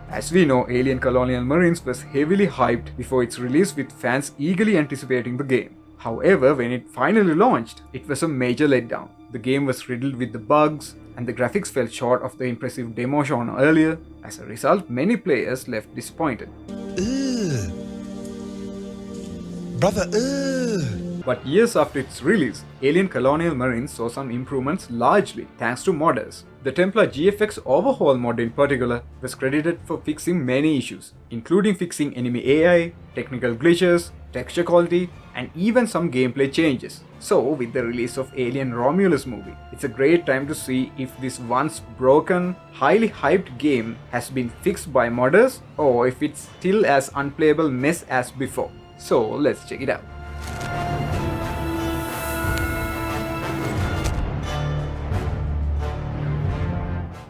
As we know, Alien Colonial Marines was heavily hyped before its release, with fans eagerly anticipating the game. However, when it finally launched, it was a major letdown. The game was riddled with the bugs, and the graphics fell short of the impressive demo shown earlier. As a result, many players left disappointed. But years after its release, Alien Colonial Marines saw some improvements, largely thanks to modders. The Templar GFX Overhaul Mod in particular was credited for fixing many issues, including fixing enemy AI, technical glitches, texture quality, and even some gameplay changes. So, with the release of Alien Romulus movie, it's a great time to see if this once broken, highly hyped game has been fixed by modders, or if it's still as unplayable mess as before. So, let's check it out.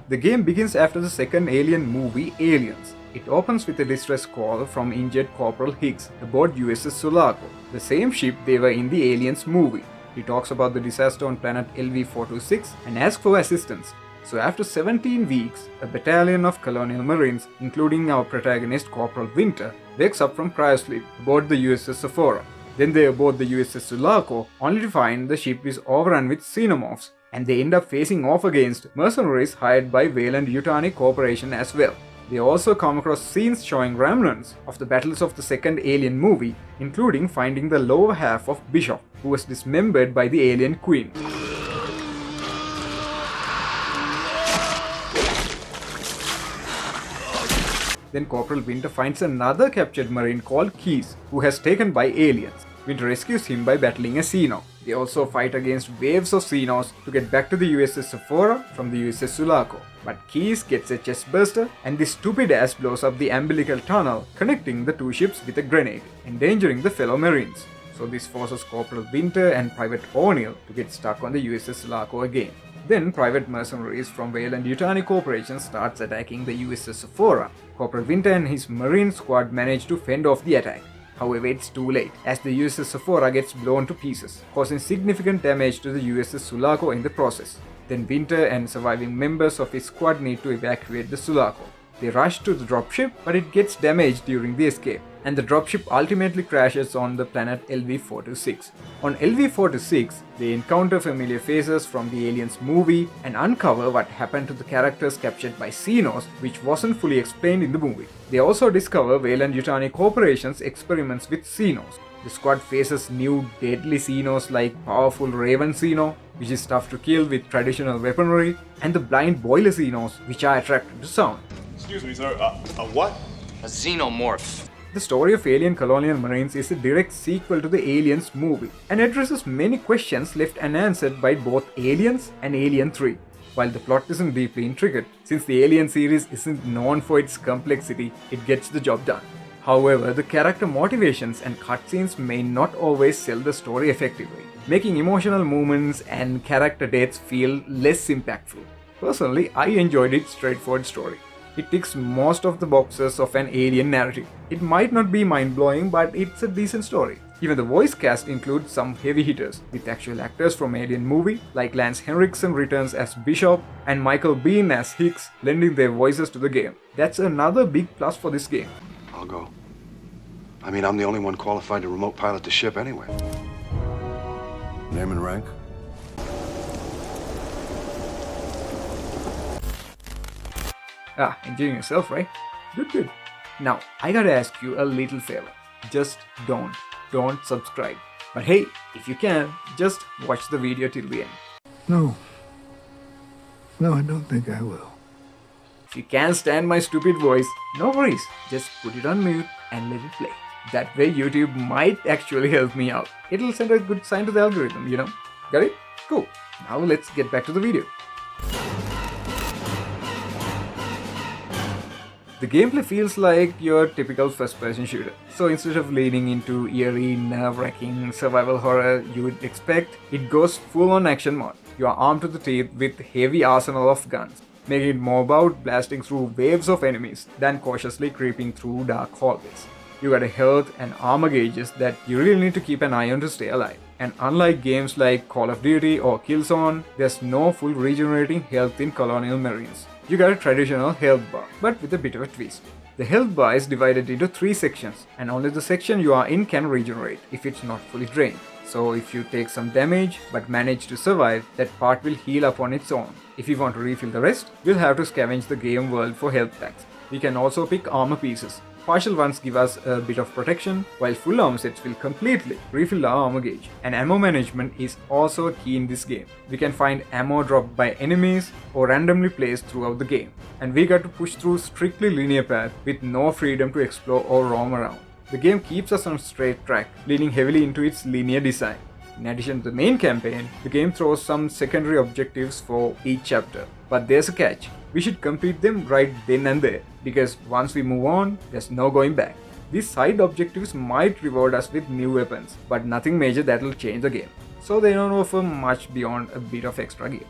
The game begins after the second Alien movie, Aliens. It opens with a distress call from injured Corporal Higgs aboard USS Sulaco, the same ship they were in the Aliens movie. He talks about the disaster on planet LV-426 and asks for assistance. So after 17 weeks, a battalion of Colonial Marines, including our protagonist Corporal Winter, wakes up from cryosleep aboard the USS Sephora. Then they aboard the USS Sulaco, only to find the ship is overrun with xenomorphs, and they end up facing off against mercenaries hired by Weyland-Yutani Corporation as well. They also come across scenes showing remnants of the battles of the second Alien movie, including finding the lower half of Bishop, who was dismembered by the Alien Queen. Then Corporal Winter finds another captured Marine called Keys, who has taken by aliens. Winter rescues him by battling a Xeno. They also fight against waves of Xenos to get back to the USS Sephora from the USS Sulaco. But Keys gets a chest burster, and this stupid ass blows up the umbilical tunnel connecting the two ships with a grenade, endangering the fellow Marines. So this forces Corporal Winter and Private O'Neill to get stuck on the USS Sulaco again. Then private mercenaries from Weyland-Yutani Corporation starts attacking the USS Sephora. Corporal Winter and his Marine squad manage to fend off the attack. However, it's too late, as the USS Sephora gets blown to pieces, causing significant damage to the USS Sulaco in the process. Then Winter and surviving members of his squad need to evacuate the Sulaco. They rush to the dropship, but it gets damaged during the escape, and the dropship ultimately crashes on the planet LV-426. On LV-426, they encounter familiar faces from the Aliens movie and uncover what happened to the characters captured by Xenos, which wasn't fully explained in the movie. They also discover Weyland-Yutani Corporation's experiments with Xenos. The squad faces new deadly Xenos like powerful Raven Xeno, which is tough to kill with traditional weaponry, and the blind boiler Xenos, which are attracted to sound. Excuse me, sir. A what? A xenomorph. The story of Alien Colonial Marines is a direct sequel to the Aliens movie and addresses many questions left unanswered by both Aliens and Alien 3. While the plot isn't deeply intricate, since the Alien series isn't known for its complexity, it gets the job done. However, the character motivations and cutscenes may not always sell the story effectively, making emotional moments and character deaths feel less impactful. Personally, I enjoyed its straightforward story. It ticks most of the boxes of an alien narrative. It might not be mind-blowing, but it's a decent story. Even the voice cast includes some heavy hitters, with actual actors from Alien movie like Lance Henriksen returns as Bishop and Michael Biehn as Hicks, lending their voices to the game. That's another big plus for this game. I'll go. I mean, I'm the only one qualified to remote pilot the ship anyway. Name and rank? Enjoying yourself, right? Good. Now, I gotta ask you a little favor. Just don't subscribe. But hey, if you can, just watch the video till the end. No, I don't think I will. If you can't stand my stupid voice, no worries. Just put it on mute and let it play. That way YouTube might actually help me out. It'll send a good sign to the algorithm, you know? Got it? Cool. Now let's get back to the video. The gameplay feels like your typical first-person shooter. So instead of leaning into eerie, nerve-wracking survival horror you would expect, it goes full-on action mode. You are armed to the teeth with heavy arsenal of guns, making it more about blasting through waves of enemies than cautiously creeping through dark hallways. You got a health and armor gauges that you really need to keep an eye on to stay alive. And unlike games like Call of Duty or Killzone, there's no full regenerating health in Colonial Marines. You got a traditional health bar, but with a bit of a twist. The health bar is divided into 3 sections, and only the section you are in can regenerate if it's not fully drained. So if you take some damage but manage to survive, that part will heal up on its own. If you want to refill the rest, you'll have to scavenge the game world for health packs. We can also pick armor pieces. Partial ones give us a bit of protection, while full armor sets will completely refill our armor gauge. And ammo management is also key in this game. We can find ammo dropped by enemies or randomly placed throughout the game. And we got to push through strictly linear path with no freedom to explore or roam around. The game keeps us on straight track, leaning heavily into its linear design. In addition to the main campaign, the game throws some secondary objectives for each chapter. But there's a catch. We should complete them right then and there, because once we move on, there's no going back. These side objectives might reward us with new weapons, but nothing major that'll change the game. So they don't offer much beyond a bit of extra gear.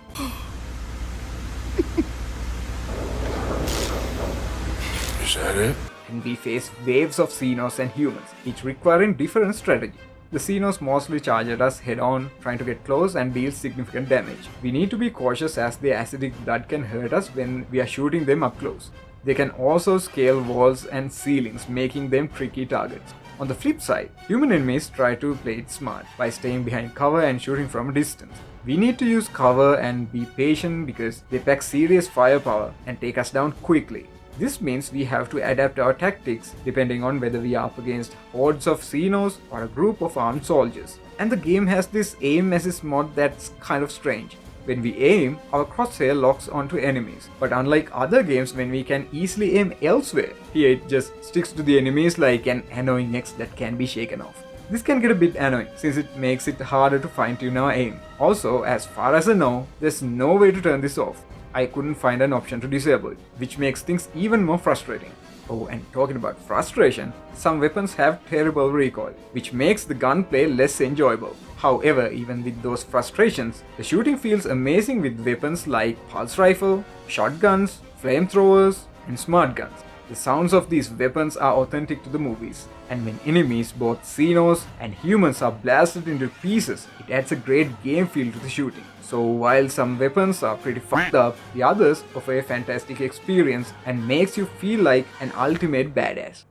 Is that it? And we face waves of Xenos and humans, each requiring different strategy. The Xenos mostly charge at us head-on, trying to get close and deal significant damage. We need to be cautious as their acidic blood can hurt us when we are shooting them up close. They can also scale walls and ceilings, making them tricky targets. On the flip side, human enemies try to play it smart by staying behind cover and shooting from a distance. We need to use cover and be patient because they pack serious firepower and take us down quickly. This means we have to adapt our tactics depending on whether we are up against hordes of Xenos or a group of armed soldiers. And the game has this aim assist mod that's kind of strange. When we aim, our crosshair locks onto enemies, but unlike other games when we can easily aim elsewhere, here it just sticks to the enemies like an annoying X that can be shaken off. This can get a bit annoying since it makes it harder to fine-tune our aim. Also, as far as I know, there's no way to turn this off. I couldn't find an option to disable it, which makes things even more frustrating. Oh, and talking about frustration, some weapons have terrible recoil, which makes the gunplay less enjoyable. However, even with those frustrations, the shooting feels amazing with weapons like pulse rifle, shotguns, flamethrowers, and smart guns. The sounds of these weapons are authentic to the movies, and when enemies, both Xenos and humans, are blasted into pieces, it adds a great game feel to the shooting. So while some weapons are pretty fucked up, the others offer a fantastic experience and makes you feel like an ultimate badass.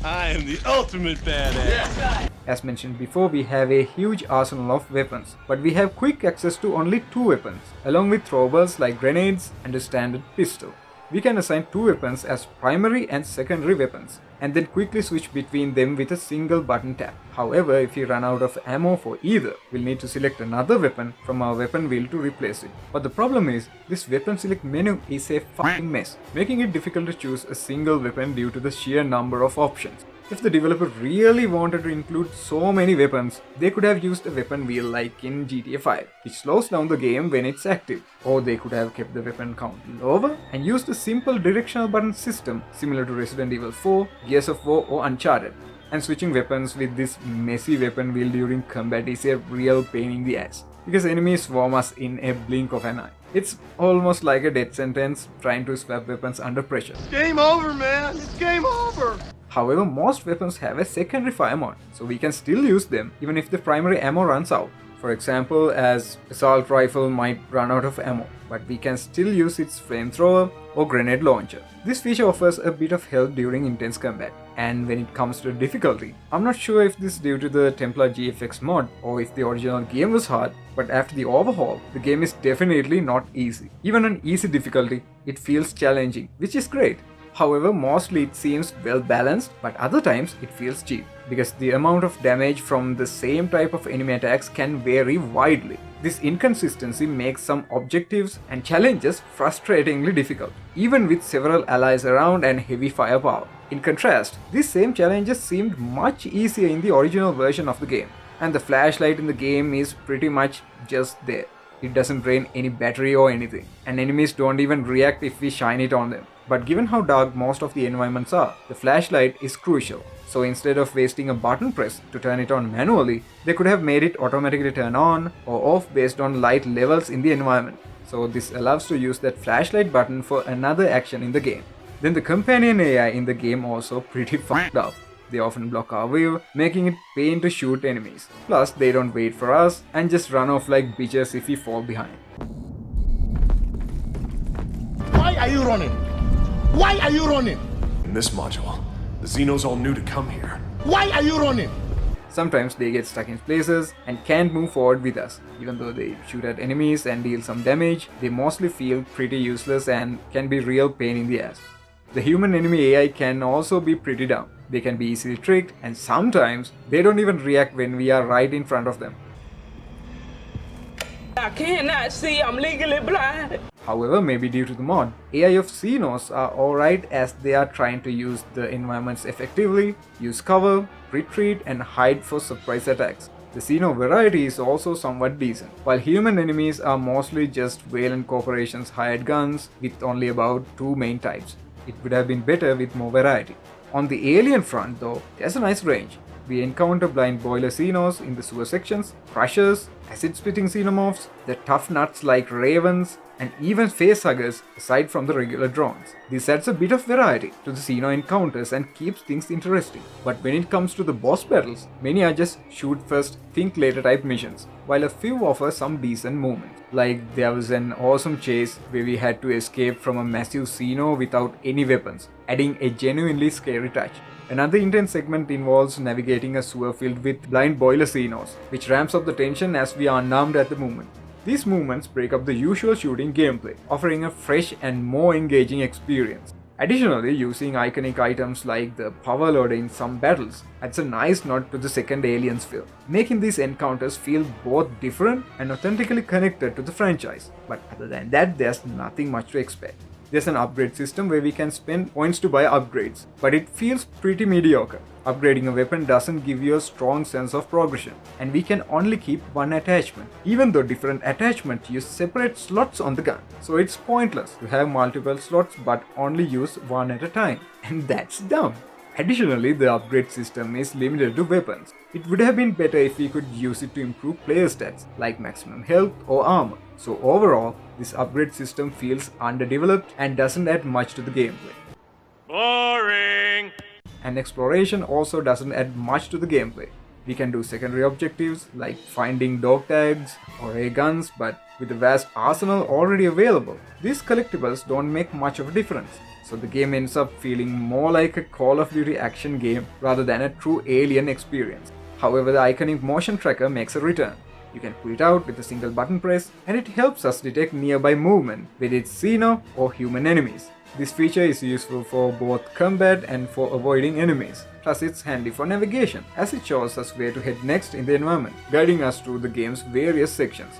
I am the ultimate badass. As mentioned before, we have a huge arsenal of weapons, but we have quick access to only 2 weapons, along with throwables like grenades and a standard pistol. We can assign 2 weapons as primary and secondary weapons, and then quickly switch between them with a single button tap. However, if we run out of ammo for either, we'll need to select another weapon from our weapon wheel to replace it. But the problem is, this weapon select menu is a fucking mess, making it difficult to choose a single weapon due to the sheer number of options. If the developer really wanted to include so many weapons, they could have used a weapon wheel like in GTA 5, which slows down the game when it's active. Or they could have kept the weapon count lower and used a simple directional button system similar to Resident Evil 4, Gears of War or Uncharted. And switching weapons with this messy weapon wheel during combat is a real pain in the ass, because enemies swarm us in a blink of an eye. It's almost like a death sentence trying to swap weapons under pressure. Game over, man. It's game over. However, most weapons have a secondary fire mod, so we can still use them even if the primary ammo runs out. For example, as assault rifle might run out of ammo, but we can still use its flamethrower or grenade launcher. This feature offers a bit of help during intense combat. And when it comes to difficulty, I'm not sure if this is due to the Templar GFX mod or if the original game was hard, but after the overhaul, the game is definitely not easy. Even on easy difficulty, it feels challenging, which is great. However, mostly it seems well balanced, but other times it feels cheap, because the amount of damage from the same type of enemy attacks can vary widely. This inconsistency makes some objectives and challenges frustratingly difficult, even with several allies around and heavy firepower. In contrast, these same challenges seemed much easier in the original version of the game, and the flashlight in the game is pretty much just there. It doesn't drain any battery or anything, and enemies don't even react if we shine it on them. But given how dark most of the environments are, the flashlight is crucial. So instead of wasting a button press to turn it on manually, they could have made it automatically turn on or off based on light levels in the environment. So this allows to use that flashlight button for another action in the game. Then the companion AI in the game also pretty fucked up. They often block our view, making it pain to shoot enemies. Plus, they don't wait for us and just run off like bitches if we fall behind. Why are you running? Why are you running? In this module, the Xenos all knew to come here. Why are you running? Sometimes they get stuck in places and can't move forward with us. Even though they shoot at enemies and deal some damage, they mostly feel pretty useless and can be real pain in the ass. The human enemy AI can also be pretty dumb. They can be easily tricked, and sometimes they don't even react when we are right in front of them. I cannot see, I'm legally blind. However, maybe due to the mod, AI of Xenos are alright as they are trying to use the environments effectively, use cover, retreat and hide for surprise attacks. The Xeno variety is also somewhat decent, while human enemies are mostly just Wayland Corporation's hired guns with only about 2 main types. It would have been better with more variety. On the alien front though, there's a nice range. We encounter blind boiler Xenos in the sewer sections, crushers, acid-spitting xenomorphs, the tough nuts like ravens, and even facehuggers aside from the regular drones. This adds a bit of variety to the Xeno encounters and keeps things interesting. But when it comes to the boss battles, many are just shoot first, think later type missions, while a few offer some decent movement. Like there was an awesome chase where we had to escape from a massive Xeno without any weapons, adding a genuinely scary touch. Another intense segment involves navigating a sewer filled with blind boiler Xenos, which ramps up the tension as we are unarmed at the moment. These movements break up the usual shooting gameplay, offering a fresh and more engaging experience. Additionally, using iconic items like the power loader in some battles adds a nice nod to the second Aliens film, making these encounters feel both different and authentically connected to the franchise. But other than that, there's nothing much to expect. There's an upgrade system where we can spend points to buy upgrades, but it feels pretty mediocre. Upgrading a weapon doesn't give you a strong sense of progression, and we can only keep one attachment, even though different attachments use separate slots on the gun. So it's pointless to have multiple slots but only use one at a time, and that's dumb. Additionally, the upgrade system is limited to weapons. It would have been better if we could use it to improve player stats like maximum health or armor. So overall, this upgrade system feels underdeveloped and doesn't add much to the gameplay. Boring. And exploration also doesn't add much to the gameplay. We can do secondary objectives like finding dog tags or ray guns, but with a vast arsenal already available, these collectibles don't make much of a difference. So the game ends up feeling more like a Call of Duty action game rather than a true Alien experience. However, the iconic motion tracker makes a return. You can pull it out with a single button press and it helps us detect nearby movement, whether it's Xeno or human enemies. This feature is useful for both combat and for avoiding enemies. Plus it's handy for navigation as it shows us where to head next in the environment, guiding us through the game's various sections.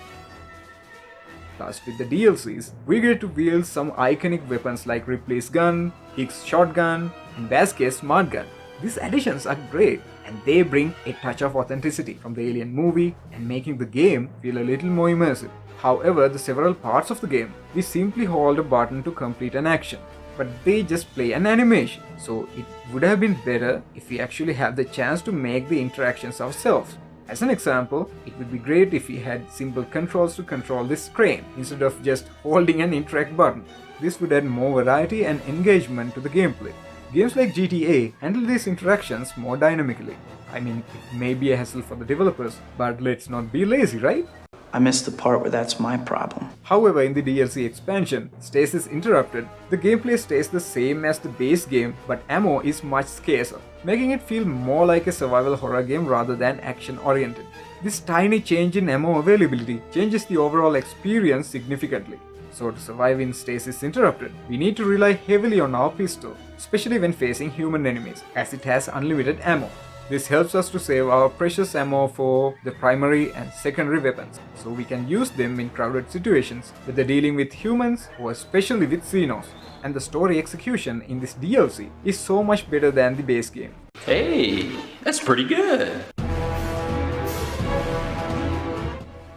Plus with the DLCs, we get to wield some iconic weapons like Ripley's gun, Hicks' shotgun, and Vasquez's smart gun. These additions are great and they bring a touch of authenticity from the Alien movie and making the game feel a little more immersive. However, the several parts of the game, we simply hold a button to complete an action, but they just play an animation. So it would have been better if we actually have the chance to make the interactions ourselves. As an example, it would be great if we had simple controls to control this crane instead of just holding an interact button. This would add more variety and engagement to the gameplay. Games like GTA handle these interactions more dynamically. I mean, it may be a hassle for the developers, but let's not be lazy, right? I missed the part where that's my problem. However, in the DLC expansion, Stasis Interrupted, the gameplay stays the same as the base game, but ammo is much scarcer, making it feel more like a survival horror game rather than action-oriented. This tiny change in ammo availability changes the overall experience significantly. So to survive in Stasis Interrupted, we need to rely heavily on our pistol, especially when facing human enemies, as it has unlimited ammo. This helps us to save our precious ammo for the primary and secondary weapons, so we can use them in crowded situations, whether dealing with humans or especially with Xenos. And the story execution in this DLC is so much better than the base game. Hey, that's pretty good.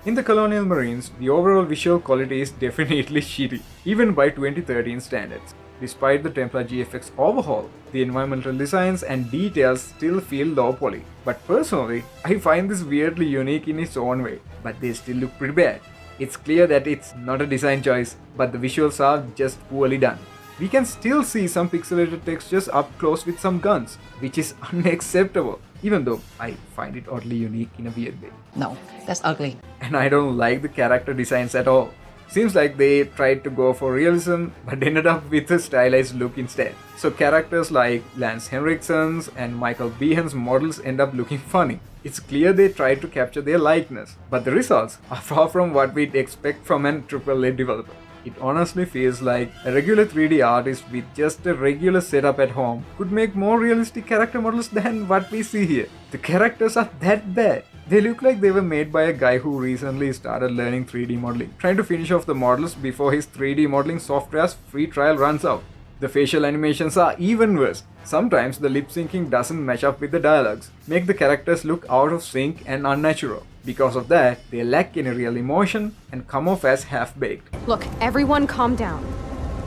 In the Colonial Marines, the overall visual quality is definitely shitty, even by 2013 standards. Despite the Templar GFX Overhaul, the environmental designs and details still feel low poly. But personally, I find this weirdly unique in its own way, but they still look pretty bad. It's clear that it's not a design choice, but the visuals are just poorly done. we can still see some pixelated textures up close with some guns, which is unacceptable, even though I find it oddly unique in a weird way. No, that's ugly. And I don't like the character designs at all. Seems like they tried to go for realism but ended up with a stylized look instead. So characters like Lance Henriksen's and Michael Behan's models end up looking funny. It's clear they tried to capture their likeness, but the results are far from what we'd expect from an AAA developer. It honestly feels like a regular 3D artist with just a regular setup at home could make more realistic character models than what we see here. The characters are that bad. They look like they were made by a guy who recently started learning 3D modeling, trying to finish off the models before his 3D modeling software's free trial runs out. The facial animations are even worse. Sometimes the lip syncing doesn't match up with the dialogues, make the characters look out of sync and unnatural. Because of that, they lack any real emotion and come off as half-baked. Look, everyone calm down.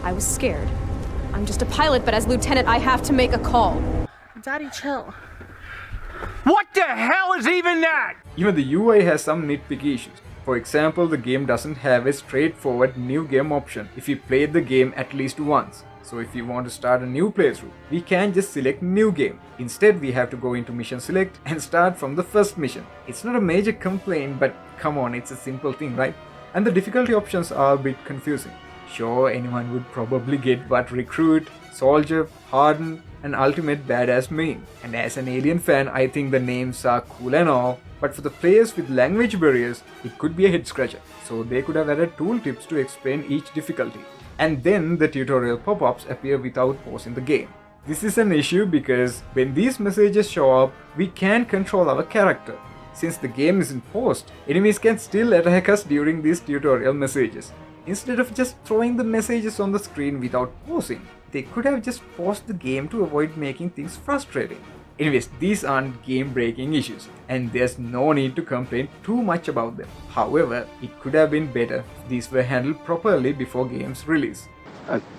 I was scared. I'm just a pilot, but as lieutenant, I have to make a call. Daddy, chill. What the hell is even that? Even the UI has some nitpicky issues. For example, the game doesn't have a straightforward new game option if you played the game at least once. So if you want to start a new playthrough, we can't just select new game. Instead, we have to go into mission select and start from the first mission. It's not a major complaint, but come on, it's a simple thing, right? And the difficulty options are a bit confusing. Sure, anyone would probably get what recruit, soldier, hardened, and ultimate badass mean. And as an Alien fan, I think the names are cool and all, but for the players with language barriers, it could be a head scratcher. So they could have added tooltips to explain each difficulty. And then the tutorial pop-ups appear without pausing the game. This is an issue because when these messages show up, we can't control our character. Since the game isn't paused, enemies can still attack us during these tutorial messages. Instead of just throwing the messages on the screen without pausing, they could have just paused the game to avoid making things frustrating. Anyways, these aren't game-breaking issues, and there's no need to complain too much about them. However, it could have been better if these were handled properly before game's release.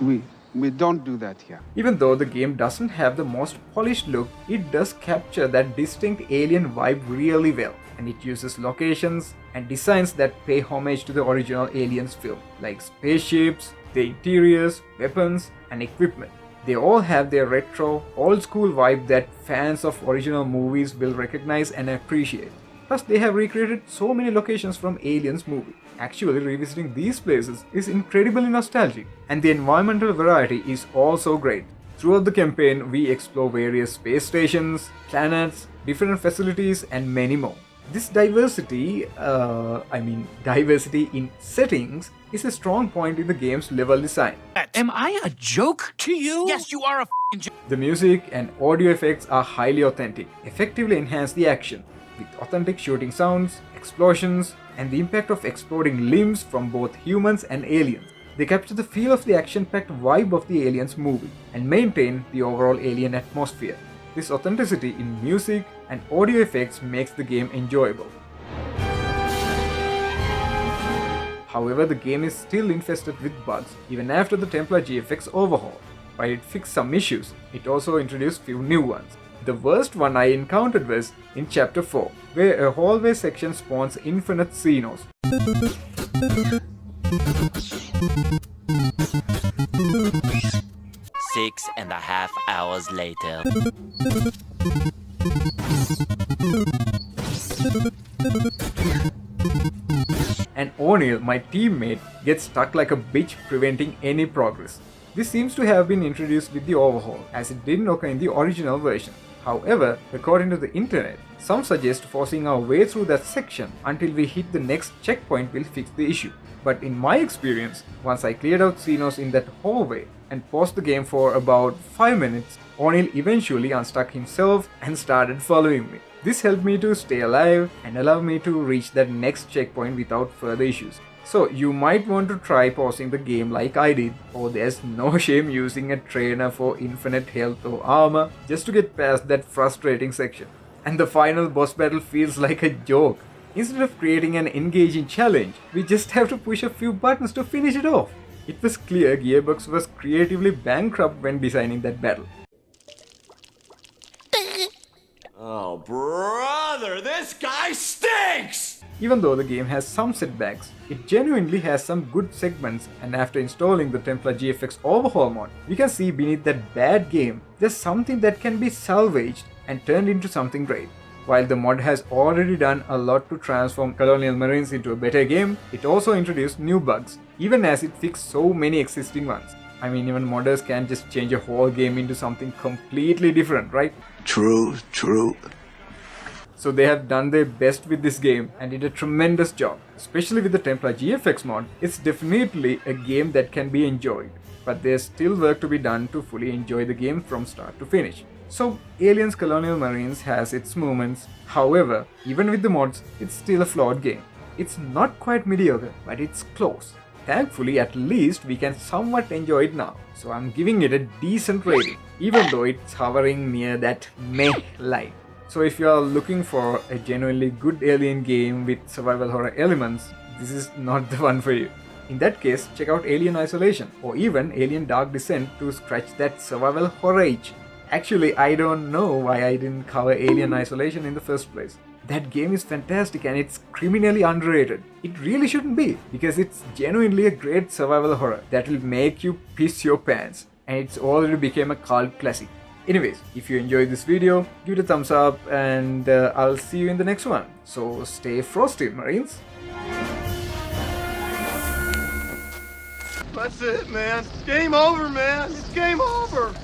We don't do that here. Even though the game doesn't have the most polished look, it does capture that distinct alien vibe really well, and it uses locations and designs that pay homage to the original Aliens film, like spaceships, the interiors, weapons, and equipment. They all have their retro, old-school vibe that fans of original movies will recognize and appreciate. Plus, they have recreated so many locations from Aliens movie. Actually, revisiting these places is incredibly nostalgic, and the environmental variety is also great. Throughout the campaign, we explore various space stations, planets, different facilities, and many more. This diversity in settings is a strong point in the game's level design. Am I a joke to you? Yes, you are a joke. The music and audio effects are highly authentic, effectively enhance the action, with authentic shooting sounds, explosions, and the impact of exploding limbs from both humans and aliens. They capture the feel of the action-packed vibe of the Aliens movie and maintain the overall alien atmosphere. This authenticity in music and audio effects makes the game enjoyable. However, the game is still infested with bugs even after the Templar GFX Overhaul. While it fixed some issues, it also introduced few new ones. The worst one I encountered was in Chapter 4, where a hallway section spawns infinite Xenos. 6.5 hours later. And O'Neill, my teammate, gets stuck like a bitch, preventing any progress. This seems to have been introduced with the overhaul, as it didn't occur in the original version. However, according to the internet, some suggest forcing our way through that section until we hit the next checkpoint will fix the issue. But in my experience, once I cleared out Xenos in that hallway and paused the game for about 5 minutes, O'Neill eventually unstuck himself and started following me. This helped me to stay alive and allowed me to reach that next checkpoint without further issues. So you might want to try pausing the game like I did, or there's no shame using a trainer for infinite health or armor just to get past that frustrating section. And the final boss battle feels like a joke. Instead of creating an engaging challenge, we just have to push a few buttons to finish it off. It was clear Gearbox was creatively bankrupt when designing that battle. Oh, brother, this guy stinks! Even though the game has some setbacks, it genuinely has some good segments, and after installing the Templar GFX Overhaul Mod, we can see beneath that bad game, there's something that can be salvaged and turned into something great. While the mod has already done a lot to transform Colonial Marines into a better game, it also introduced new bugs, even as it fixed so many existing ones. I mean, even modders can't just change a whole game into something completely different, right? True. So they have done their best with this game and did a tremendous job. Especially with the Templar GFX mod, it's definitely a game that can be enjoyed. But there's still work to be done to fully enjoy the game from start to finish. So Aliens Colonial Marines has its moments. However, even with the mods, it's still a flawed game. It's not quite mediocre, but it's close. Thankfully, at least we can somewhat enjoy it now. So I'm giving it a decent rating, even though it's hovering near that meh line. So if you are looking for a genuinely good alien game with survival horror elements, this is not the one for you. In that case, check out Alien Isolation or even Alien Dark Descent to scratch that survival horror itch. Actually, I don't know why I didn't cover Alien Isolation in the first place. That game is fantastic and it's criminally underrated. It really shouldn't be, because it's genuinely a great survival horror that will make you piss your pants, and it's already become a cult classic. Anyways, if you enjoyed this video, give it a thumbs up, and I'll see you in the next one. So stay frosty, Marines. That's it, man. Game over, man. It's game over.